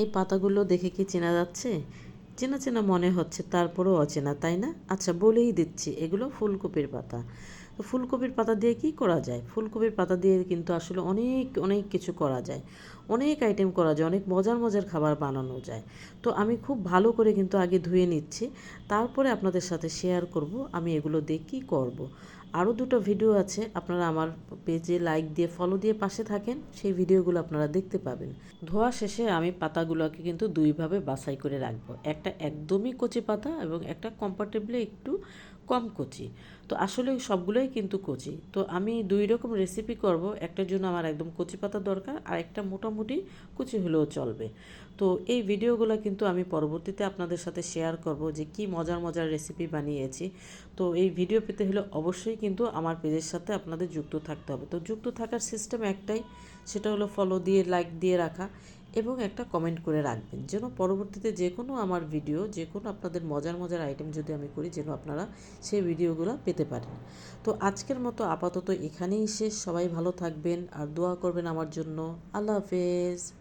এই পাতাগুলো দেখে কি চেনা যাচ্ছে? চেনা চেনা মনে হচ্ছে, তারপরেও অচেনা, তাই না? আচ্ছা, বলেই দিচ্ছি, এগুলো ফুলকপির পাতা। তো ফুলকপির পাতা দিয়ে কি করা যায়? ফুলকপির পাতা দিয়ে কিন্তু আসলে অনেক অনেক কিছু করা যায়, অনেক আইটেম করা যায়, অনেক মজার মজার খাবার বানানো যায়। তো আমি খুব ভালো করে কিন্তু আগে ধুয়ে নিচ্ছি, তারপরে আপনাদের সাথে শেয়ার করব আমি এগুলো দিয়ে কী করবো। আরও দুটো ভিডিও আছে, আপনারা আমার পেজে লাইক দিয়ে ফলো দিয়ে পাশে থাকেন, সেই ভিডিওগুলো আপনারা দেখতে পাবেন। ধোয়া শেষে আমি পাতাগুলোকে কিন্তু দুইভাবে বাছাই করে রাখবো, একটা একদমই কচি পাতা এবং একটা কম্পারেটিভলি একটু কম কচি। তো আসলে সবগুলোই কিন্তু কচি, তো আমি দুই রকম রেসিপি করব, একটার জন্য আমার একদম কচি পাতা দরকার, আর একটা মোটামুটি কুচি হলেও চলবে। তো এই ভিডিওগুলো কিন্তু আমি পরবর্তীতে আপনাদের সাথে শেয়ার করব যে কি মজার মজার রেসিপি বানিয়েছি। তো এই ভিডিও পেতে হলে অবশ্যই কিন্তু আমার পেজের সাথে আপনাদের যুক্ত থাকতে হবে। তো যুক্ত থাকার সিস্টেম একটাই, সেটা হলো ফলো দিয়ে লাইক দিয়ে রাখা এবং একটা কমেন্ট করে রাখবেন, যেন পরবর্তীতে যে কোনো আমার ভিডিও, যে কোনো আপনাদের মজার মজার আইটেম যদি আমি করি, যেন আপনারা সেই ভিডিওগুলো পেতে পারেন। তো আজকের মতো আপাতত এখানেই শেষ। সবাই ভালো থাকবেন আর দোয়া করবেন আমার জন্য। আল্লাহ হাফেজ।